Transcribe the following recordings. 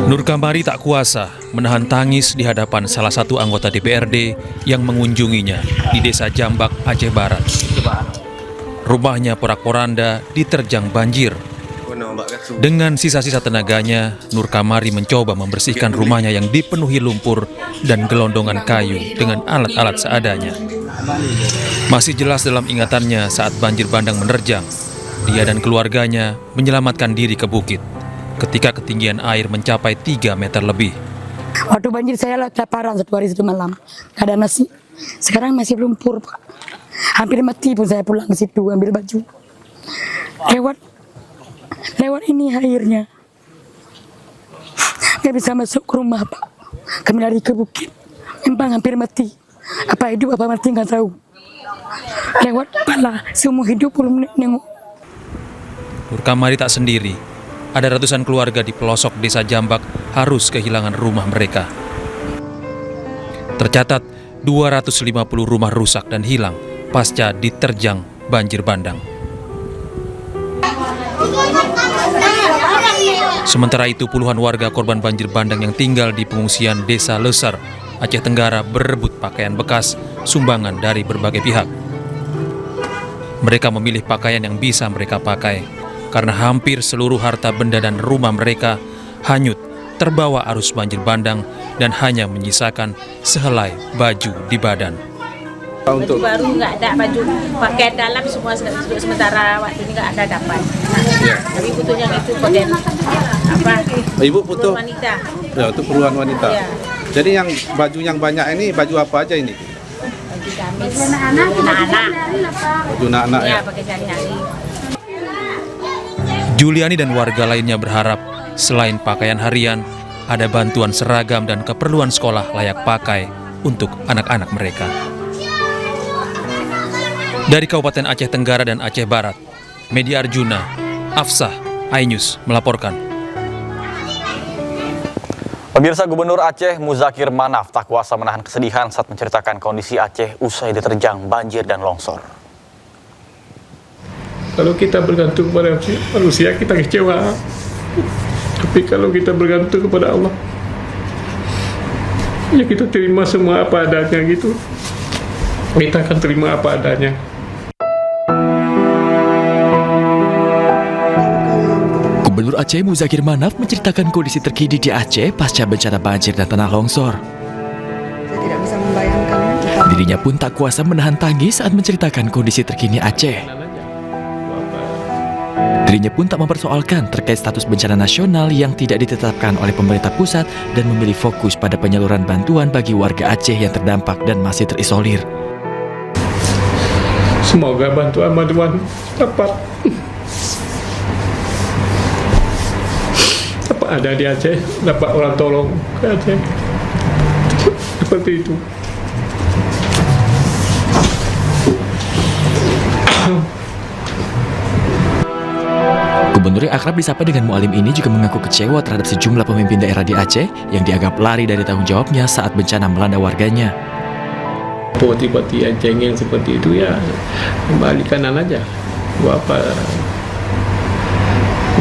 Nur Kamari tak kuasa menahan tangis di hadapan salah satu anggota DPRD yang mengunjunginya di Desa Jambak, Aceh Barat. Rumahnya porak-poranda diterjang banjir. Dengan sisa-sisa tenaganya, Nur Kamari mencoba membersihkan rumahnya yang dipenuhi lumpur dan gelondongan kayu dengan alat-alat seadanya. Masih jelas dalam ingatannya saat banjir bandang menerjang, dia dan keluarganya menyelamatkan diri ke bukit ketika ketinggian air mencapai 3 meter lebih. Waktu banjir saya kelaparan satu hari satu malam, gak ada nasi. Sekarang masih lumpur, Pak. Hampir mati pun saya pulang ke situ ambil baju. Lewat ini airnya. Gak bisa masuk ke rumah, Pak. Kami lari ke bukit. Memang hampir mati. Apa hidup apa mati nggak tahu. Lewat pala, semua hidup belum nengok. Nur Kamari tak sendiri. Ada ratusan keluarga di pelosok Desa Jambak harus kehilangan rumah mereka. Tercatat 250 rumah rusak dan hilang pasca diterjang banjir bandang. Sementara itu puluhan warga korban banjir bandang yang tinggal di pengungsian Desa Lesar, Aceh Tenggara berebut pakaian bekas sumbangan dari berbagai pihak. Mereka memilih pakaian yang bisa mereka pakai karena hampir seluruh harta benda dan rumah mereka hanyut terbawa arus banjir bandang dan hanya menyisakan sehelai baju di badan. Baju baru nggak ada, baju pakaian dalam semua untuk sementara waktu ini nggak ada dapat. Tapi butuh yang itu pakaian apa? Ibu butuh wanita. Ya, untuk keperluan wanita. Ya. Jadi yang baju yang banyak ini baju apa aja ini? Baju gamis, anak-anak. Baju anak-anak ya. Pakai sehari-hari. Juliani dan warga lainnya berharap selain pakaian harian, ada bantuan seragam dan keperluan sekolah layak pakai untuk anak-anak mereka. Dari Kabupaten Aceh Tenggara dan Aceh Barat, Media Arjuna, Afsah, iNews melaporkan. Pemirsa, Gubernur Aceh Muzakir Manaf tak kuasa menahan kesedihan saat menceritakan kondisi Aceh usai diterjang banjir dan longsor. Kalau kita bergantung pada manusia, kita kecewa. Tapi kalau kita bergantung kepada Allah, ya kita terima semua apa adanya gitu. Kita akan terima apa adanya. Gubernur Aceh Muzakir Manaf menceritakan kondisi terkini di Aceh pasca bencana banjir dan tanah longsor. Saya tidak bisa membayangkan. Dirinya pun tak kuasa menahan tangis saat menceritakan kondisi terkini Aceh. Dirinya pun tak mempersoalkan terkait status bencana nasional yang tidak ditetapkan oleh pemerintah pusat dan memilih fokus pada penyaluran bantuan bagi warga Aceh yang terdampak dan masih terisolir. Semoga bantuan dapat apa ada di Aceh, dapat orang tolong ke Aceh. Seperti itu. Gubernur yang akrab disapa dengan Mualim ini juga mengaku kecewa terhadap sejumlah pemimpin daerah di Aceh yang dianggap lari dari tanggung jawabnya saat bencana melanda warganya. Bupati-bupati yang cengeng seperti itu ya kembali kanan aja. Buat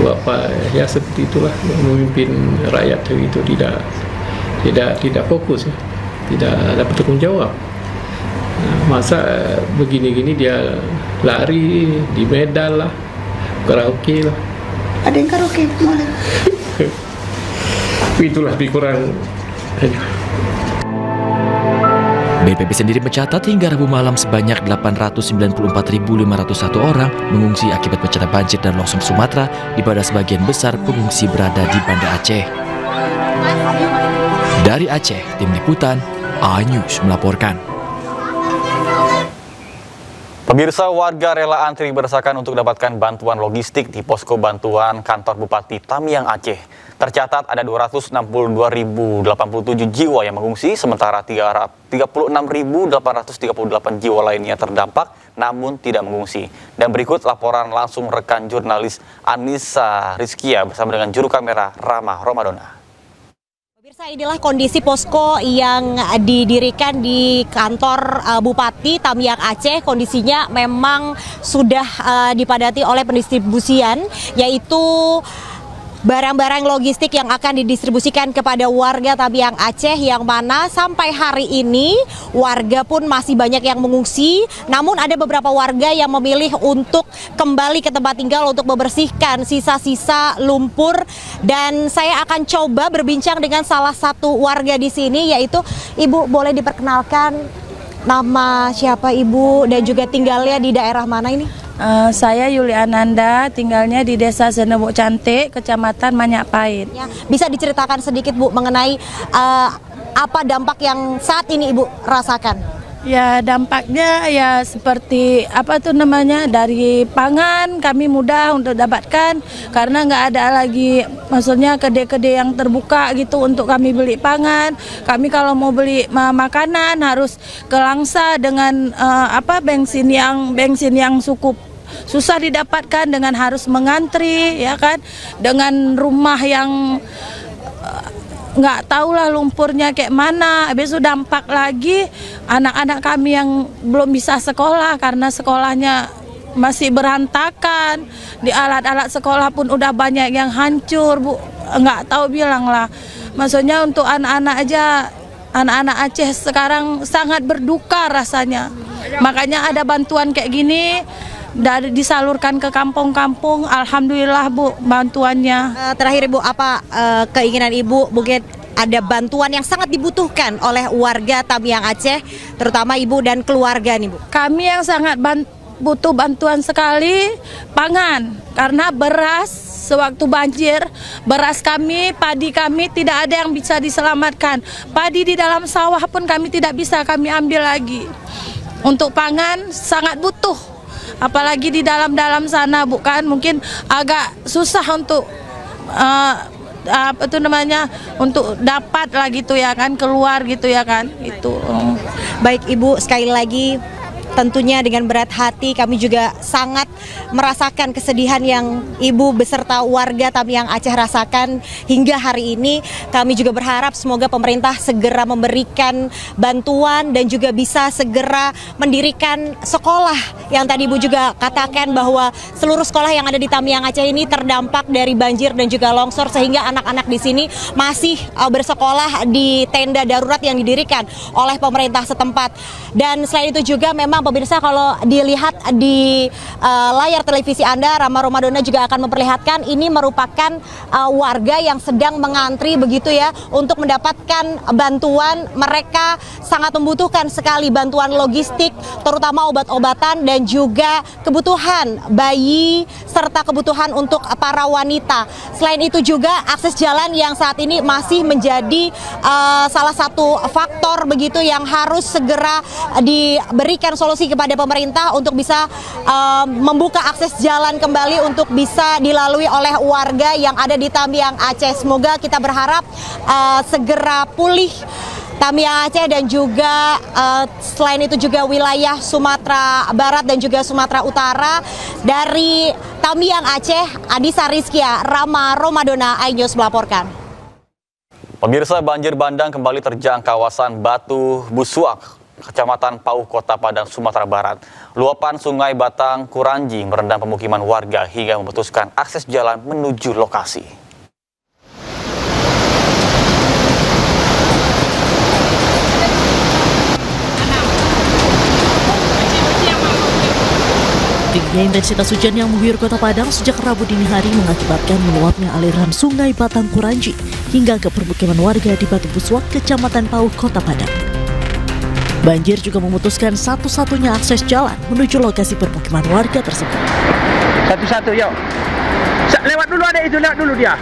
apa ya seperti itulah memimpin rakyat itu tidak fokus ya, tidak dapat tanggung jawab. Nah, masa begini-gini dia lari di Medan lah, karaoke lah. Ada yang karaoke malah. Itulah lebih kurang. BPP sendiri mencatat hingga Rabu malam sebanyak 894.501 orang mengungsi akibat bencana banjir dan longsor Sumatera, di mana sebagian besar pengungsi berada di Banda Aceh. Dari Aceh, tim liputan iNews melaporkan. Pemirsa, warga rela antri berdesakan untuk dapatkan bantuan logistik di posko bantuan kantor Bupati Tamiang Aceh. Tercatat ada 262.087 jiwa yang mengungsi, sementara 36.838 jiwa lainnya terdampak namun tidak mengungsi. Dan berikut laporan langsung rekan jurnalis Anissa Rizkia bersama dengan juru kamera Rama Romadona. Inilah kondisi posko yang didirikan di kantor Bupati Tamiang Aceh. Kondisinya memang sudah dipadati oleh pendistribusian, yaitu barang-barang logistik yang akan didistribusikan kepada warga Tamiang Aceh, yang mana sampai hari ini warga pun masih banyak yang mengungsi. Namun ada beberapa warga yang memilih untuk kembali ke tempat tinggal untuk membersihkan sisa-sisa lumpur. Dan saya akan coba berbincang dengan salah satu warga di sini, yaitu Ibu. Boleh diperkenalkan nama siapa Ibu dan juga tinggalnya di daerah mana ini? Saya Yuli Ananda, tinggalnya di Desa Senebok Cantik, Kecamatan Manyak Pahit. Ya, bisa diceritakan sedikit Bu mengenai apa dampak yang saat ini Ibu rasakan? Ya, dampaknya ya seperti dari pangan kami mudah untuk dapatkan karena nggak ada lagi, maksudnya kedai-kedai yang terbuka gitu untuk kami beli pangan. Kami kalau mau beli makanan harus ke Langsa dengan bensin yang cukup susah didapatkan, dengan harus mengantri, ya kan, dengan rumah yang nggak tahulah lumpurnya kayak mana. Habis itu dampak lagi anak-anak kami yang belum bisa sekolah karena sekolahnya masih berantakan. Di alat-alat sekolah pun udah banyak yang hancur, Bu. Nggak tahu bilang lah. Maksudnya untuk anak-anak aja, anak-anak Aceh sekarang sangat berduka rasanya. Makanya ada bantuan kayak gini disalurkan ke kampung-kampung. Alhamdulillah Bu bantuannya. Terakhir Ibu, apa keinginan Ibu? Mungkin ada bantuan yang sangat dibutuhkan oleh warga Tamiang Aceh, terutama Ibu dan keluarga nih Bu. Kami yang sangat butuh bantuan sekali pangan, karena beras sewaktu banjir, beras kami, padi kami tidak ada yang bisa diselamatkan. Padi di dalam sawah pun kami tidak bisa kami ambil lagi. Untuk pangan sangat butuh. Apalagi di dalam sana, bukan mungkin agak susah untuk untuk dapat lah gitu ya kan, keluar gitu ya kan itu. Baik Ibu, sekali lagi tentunya dengan berat hati kami juga sangat merasakan kesedihan yang Ibu beserta warga Tamiang Aceh rasakan hingga hari ini. Kami juga berharap semoga pemerintah segera memberikan bantuan dan juga bisa segera mendirikan sekolah yang tadi Ibu juga katakan bahwa seluruh sekolah yang ada di Tamiang Aceh ini terdampak dari banjir dan juga longsor, sehingga anak-anak di sini masih bersekolah di tenda darurat yang didirikan oleh pemerintah setempat. Dan selain itu juga memang pemirsa, kalau dilihat di layar televisi Anda, Rama Romadona juga akan memperlihatkan ini merupakan warga yang sedang mengantri begitu ya untuk mendapatkan bantuan. Mereka sangat membutuhkan sekali bantuan logistik, terutama obat-obatan dan juga kebutuhan bayi serta kebutuhan untuk para wanita. Selain itu juga akses jalan yang saat ini masih menjadi salah satu faktor begitu yang harus segera diberikan solusi kepada pemerintah untuk bisa membuka akses jalan kembali untuk bisa dilalui oleh warga yang ada di Tamiang Aceh. Semoga kita berharap segera pulih Tamiang Aceh dan juga selain itu juga wilayah Sumatera Barat dan juga Sumatera Utara. Dari Tamiang Aceh, Adisa Rizkia, Rama Romadona, iNews melaporkan. Pemirsa, banjir bandang kembali terjang kawasan Batu Busuak, Kecamatan Pauh, Kota Padang, Sumatera Barat. Luapan Sungai Batang Kuranji merendam pemukiman warga hingga memutuskan akses jalan menuju lokasi. Tingginya intensitas hujan yang mengguyur Kota Padang sejak Rabu dini hari mengakibatkan meluapnya aliran Sungai Batang Kuranji hingga ke permukiman warga di Batu Busuak, Kecamatan Pauh, Kota Padang. Banjir juga memutuskan satu-satunya akses jalan menuju lokasi permukiman warga tersebut. Satu-satu, yuk. Lewat dulu, ada itu, lewat dulu dia.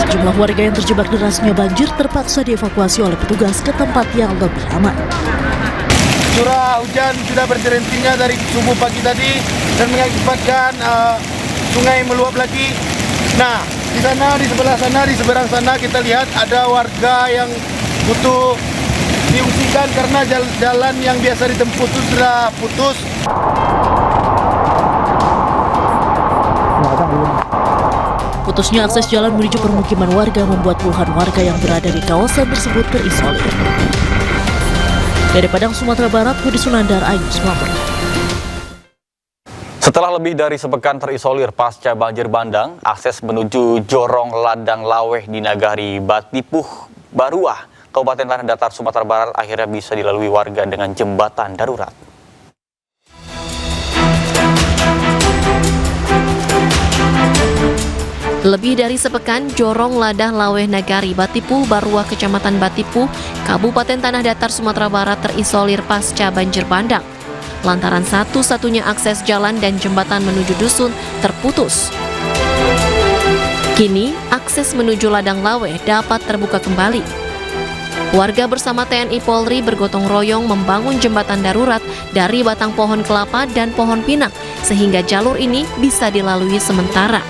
Sejumlah warga yang terjebak derasnya banjir terpaksa dievakuasi oleh petugas ke tempat yang lebih aman. Curah hujan sudah berhentinya dari subuh pagi tadi dan mengakibatkan sungai meluap lagi. Nah, di sana, di sebelah sana, di seberang sana kita lihat ada warga yang butuh diungsikan karena jalan yang biasa ditempuh itu sudah putus. Terputusnya akses jalan menuju permukiman warga membuat puluhan warga yang berada di kawasan tersebut terisolir. Dari Padang, Sumatera Barat, Budi Sunandar, iNews melaporkan. Setelah lebih dari sepekan terisolir pasca banjir bandang, akses menuju Jorong Ladang Laweh di Nagari Batipuh, Baruah, Kabupaten Tanah Datar, Sumatera Barat akhirnya bisa dilalui warga dengan jembatan darurat. Lebih dari sepekan, Jorong Ladang Laweh Nagari Batipuh, Baruah, Kecamatan Batipuh, Kabupaten Tanah Datar, Sumatera Barat terisolir pasca banjir bandang. Lantaran satu-satunya akses jalan dan jembatan menuju dusun terputus. Kini, akses menuju Ladang Laweh dapat terbuka kembali. Warga bersama TNI Polri bergotong royong membangun jembatan darurat dari batang pohon kelapa dan pohon pinang, sehingga jalur ini bisa dilalui sementara.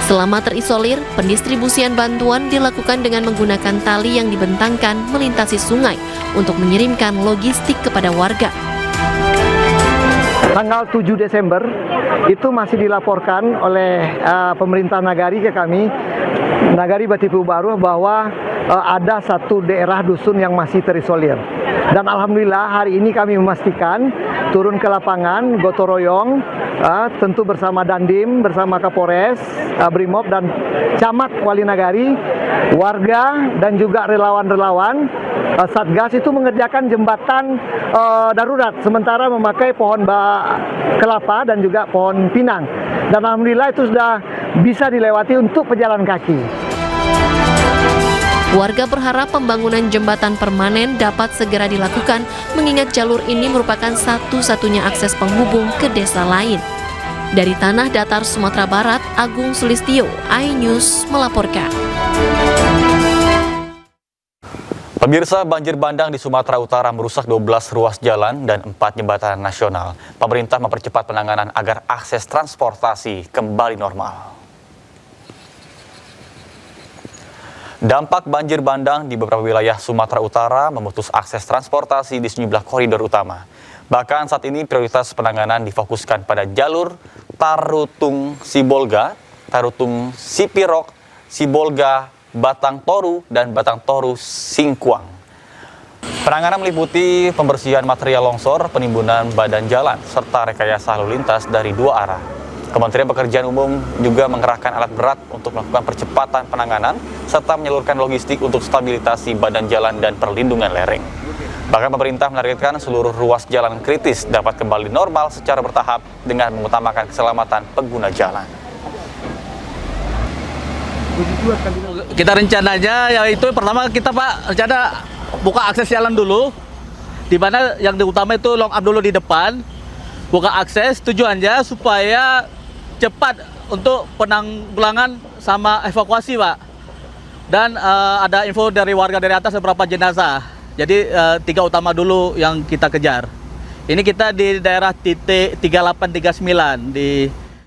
Selama terisolir, pendistribusian bantuan dilakukan dengan menggunakan tali yang dibentangkan melintasi sungai untuk mengirimkan logistik kepada warga. Tanggal 7 Desember itu masih dilaporkan oleh pemerintah Nagari ke kami, Nagari Batipuh Baruah, bahwa ada satu daerah dusun yang masih terisolir. Dan alhamdulillah hari ini kami memastikan turun ke lapangan, gotong royong, tentu bersama Dandim, bersama Kapolres, Brimob dan Camat Wali Nagari, warga dan juga relawan-relawan Satgas itu mengerjakan jembatan darurat sementara memakai pohon kelapa dan juga pohon pinang. Dan alhamdulillah itu sudah bisa dilewati untuk pejalan kaki. Warga berharap pembangunan jembatan permanen dapat segera dilakukan mengingat jalur ini merupakan satu-satunya akses penghubung ke desa lain. Dari Tanah Datar, Sumatera Barat, Agung Sulistyo, iNews melaporkan. Pemirsa, banjir bandang di Sumatera Utara merusak 12 ruas jalan dan 4 jembatan nasional. Pemerintah mempercepat penanganan agar akses transportasi kembali normal. Dampak banjir bandang di beberapa wilayah Sumatera Utara memutus akses transportasi di sejumlah koridor utama. Bahkan saat ini prioritas penanganan difokuskan pada jalur Tarutung Sibolga, Tarutung Sipirok, Sibolga, Batang Toru, dan Batang Toru Singkuang. Penanganan meliputi pembersihan material longsor, penimbunan badan jalan, serta rekayasa lalu lintas dari 2 arah. Kementerian Pekerjaan Umum juga mengerahkan alat berat untuk melakukan percepatan penanganan serta menyalurkan logistik untuk stabilisasi badan jalan dan perlindungan lereng. Bahkan pemerintah menargetkan seluruh ruas jalan kritis dapat kembali normal secara bertahap dengan mengutamakan keselamatan pengguna jalan. Kita rencananya yaitu pertama kita rencana buka akses jalan dulu, di mana yang utama itu long up dulu di depan, buka akses tujuannya supaya cepat untuk penanggulangan sama evakuasi, Pak. Dan ada info dari warga dari atas beberapa jenazah. Jadi 3 utama dulu yang kita kejar. Ini kita di daerah titik 3839 di